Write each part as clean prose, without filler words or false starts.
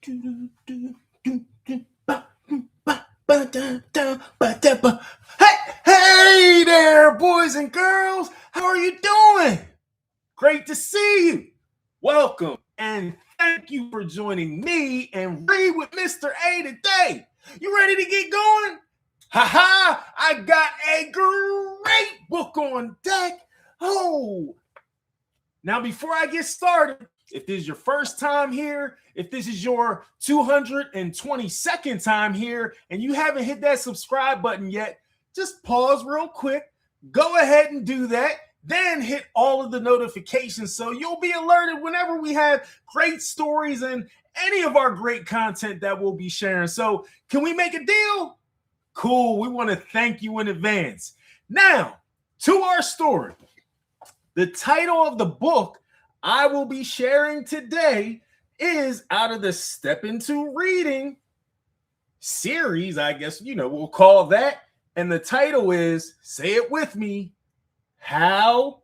Hey there, boys and girls. How are you doing? Great to see you. Welcome and thank you for joining me and Read with Mr. A today. You ready to get going? Haha, I got a great book on deck. Oh, now before I get started, if this is your first time here, if this is your 222nd time here, and you haven't hit that subscribe button yet, just pause real quick, go ahead and do that, then hit all of the notifications so you'll be alerted whenever we have great stories and any of our great content that we'll be sharing. So can we make a deal? Cool. We want to thank you in advance. Now, to our story. The title of the book I will be sharing today is out of the Step Into Reading series, I guess, we'll call that. And the title is, say it with me, How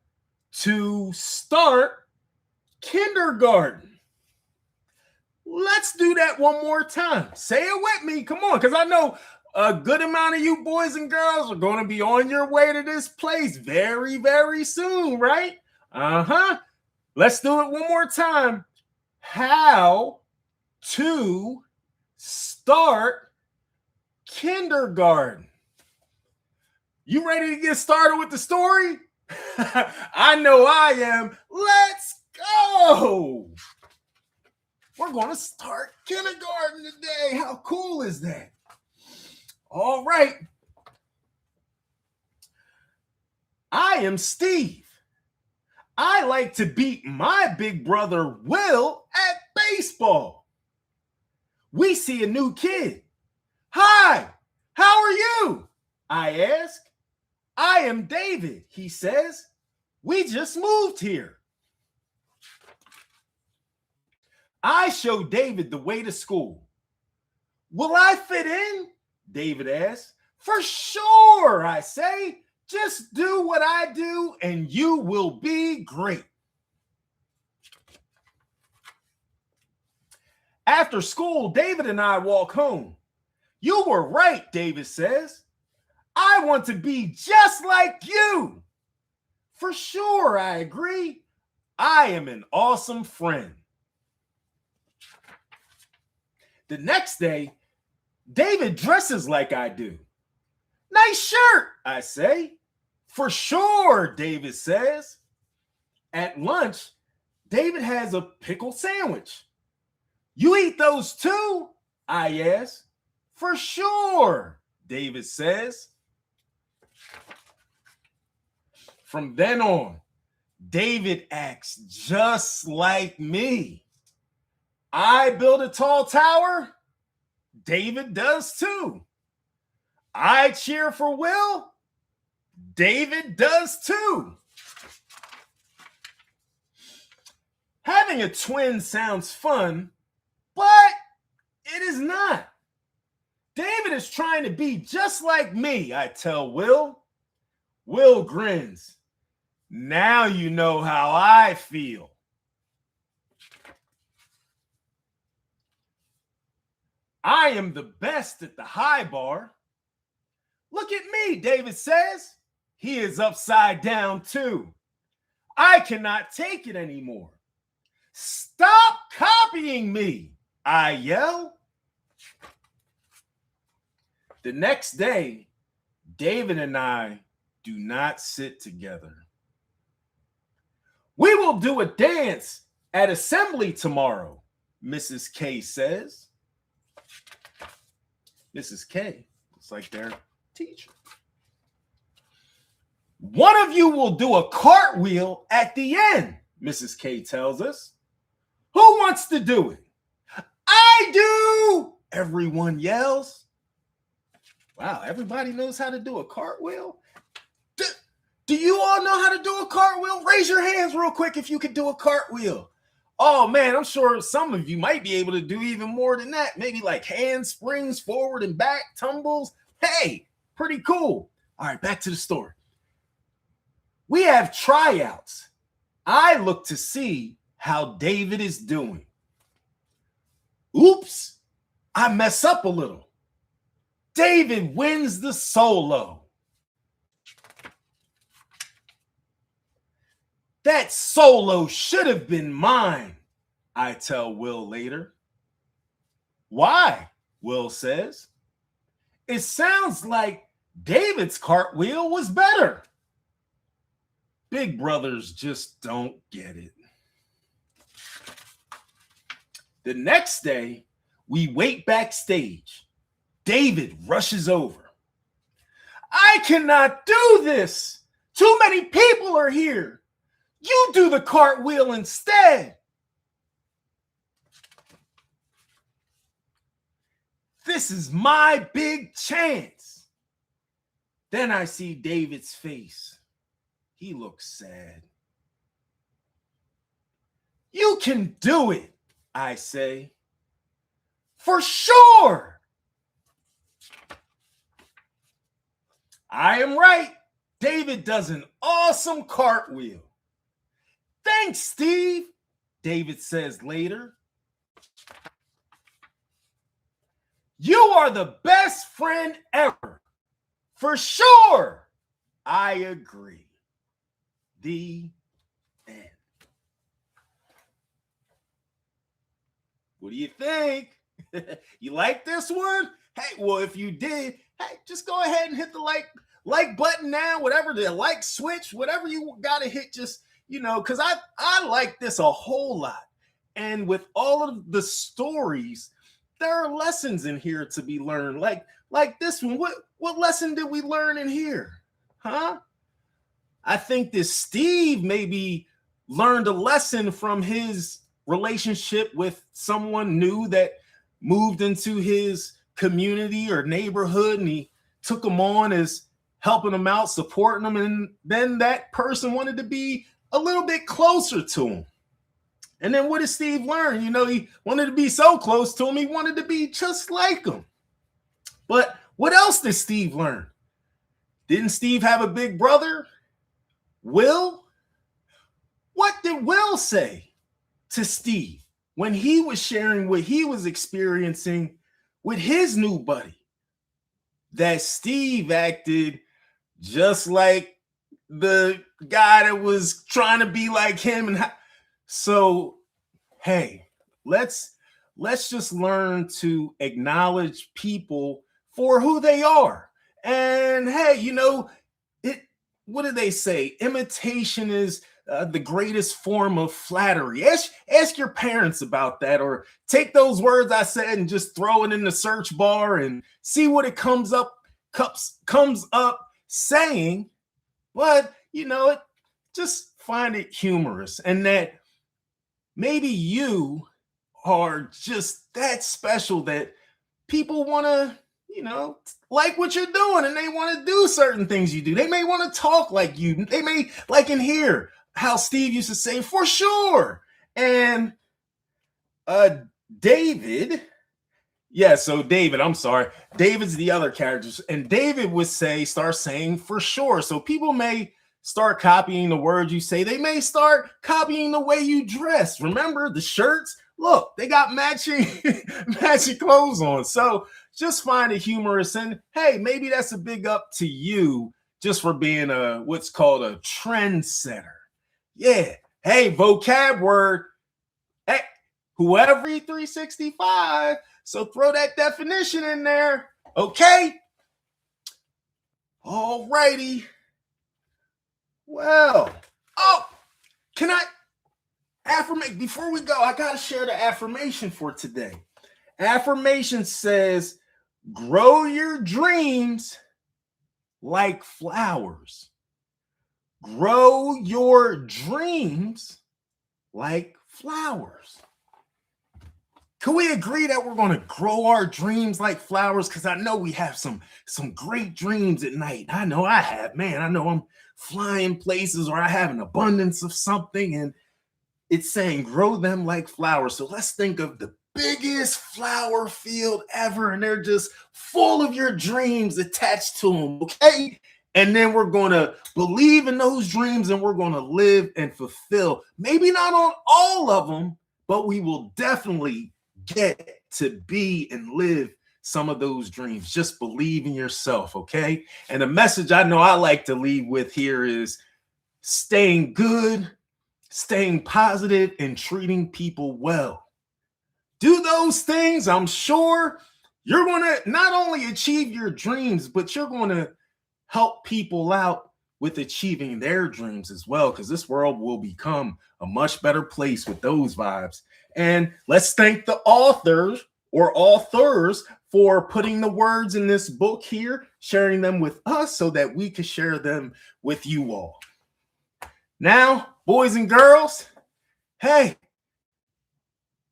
to Start Kindergarten. Let's do that one more time. Say it with me. Come on, because I know a good amount of you boys and girls are going to be on your way to this place very, very soon, right? Let's do it one more time. How to start kindergarten. You ready to get started with the story? I know I am. Let's go. We're going to start kindergarten today. How cool is that? All right. I am Steve. I like to beat my big brother Will at baseball. We see a new kid. Hi, how are you? I ask. I am David, he says. We just moved here. I show David the way to school. Will I fit in? David asks. For sure, I say. Just do what I do and you will be great. After school, David and I walk home. You were right, David says. I want to be just like you. For sure, I agree. I am an awesome friend. The next day, David dresses like I do. Nice shirt, I say. For sure, David says. At lunch, David has a pickle sandwich. You eat those too? I ask. For sure, David says. From then on, David acts just like me. I build a tall tower. David does too. I cheer for Will. David does too. Having a twin sounds fun, but it is not. David is trying to be just like me, I tell Will. Will grins. Now you know how I feel. I am the best at the high bar. Look at me, David says. He is upside down too. I cannot take it anymore. Stop copying me, I yell. The next day, David and I do not sit together. We will do a dance at assembly tomorrow, Mrs. K says. Mrs. K, it's like their teacher. One of you will do a cartwheel at the end, Mrs. K tells us. Who wants to do it? I do, everyone yells. Wow, everybody knows how to do a cartwheel? Do you all know how to do a cartwheel? Raise your hands real quick if you could do a cartwheel. Oh man, I'm sure some of you might be able to do even more than that. Maybe like handsprings forward and back, tumbles. Hey, pretty cool. All right, back to the story. We have tryouts. I look to see how David is doing. Oops, I mess up a little. David wins the solo. That solo should have been mine, I tell Will later. Why? Will says. It sounds like David's cartwheel was better. Big brothers just don't get it. The next day, we wait backstage. David rushes over. I cannot do this. Too many people are here. You do the cartwheel instead. This is my big chance. Then I see David's face. He looks sad. You can do it, I say. For sure. I am right. David does an awesome cartwheel. Thanks, Steve, David says later. You are the best friend ever. For sure. I agree. The end. What do you think? You like this one? Hey, well, if you did, hey, just go ahead and hit the like button now, whatever the like switch, whatever you got to hit, just, because I like this a whole lot. And with all of the stories, there are lessons in here to be learned. Like this one. What lesson did we learn in here? Huh? I think that Steve maybe learned a lesson from his relationship with someone new that moved into his community or neighborhood, and he took him on as helping him out, supporting him, and then that person wanted to be a little bit closer to him. And then what did Steve learn? He wanted to be so close to him, he wanted to be just like him. But what else did Steve learn? Didn't Steve have a big brother? Will? What did Will say to Steve when he was sharing what he was experiencing with his new buddy? That Steve acted just like the guy that was trying to be like him. And so, hey, let's just learn to acknowledge people for who they are. And hey, what do they say? Imitation is the greatest form of flattery. Ask your parents about that, or take those words I said and just throw it in the search bar and see what it comes up saying. But just find it humorous, and that maybe you are just that special that people want to, like what you're doing, and they want to do certain things you do. They may want to talk like you. They may like in here how Steve used to say, for sure. And David, I'm sorry. David's the other characters. And David would start saying for sure. So people may start copying the words you say. They may start copying the way you dress. Remember the shirts? Look, they got matching clothes on. So just find it humorous. And hey, maybe that's a big up to you just for being what's called a trendsetter. Yeah. Hey, vocab word. Hey, whoever 365. So throw that definition in there. Okay. All righty. Well, can I affirmate before we go? I got to share the affirmation for today. Affirmation says, grow your dreams like flowers. Grow your dreams like flowers. Can we agree that we're going to grow our dreams like flowers? Because I know we have some great dreams at night. I know I have, man. I know I'm flying places, or I have an abundance of something, and it's saying grow them like flowers. So let's think of the biggest flower field ever, and they're just full of your dreams attached to them, okay? And then we're going to believe in those dreams, and we're going to live and fulfill. Maybe not on all of them, but we will definitely get to be and live some of those dreams. Just believe in yourself, okay? And the message I know I like to leave with here is staying good, staying positive, and treating people well. Do those things, I'm sure you're going to not only achieve your dreams, but you're going to help people out with achieving their dreams as well, because this world will become a much better place with those vibes. And let's thank the authors for putting the words in this book here, sharing them with us so that we can share them with you all. Now, boys and girls, hey,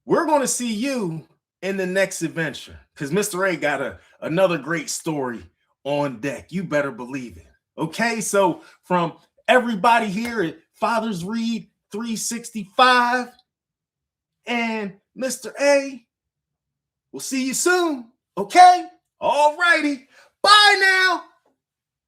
we're going to see you in the next adventure, because Mr. A got another great story on deck. You better believe it. Okay, so from everybody here at Fathers Read 365 and Mr. A, we'll see you soon. Okay, all righty. Bye now.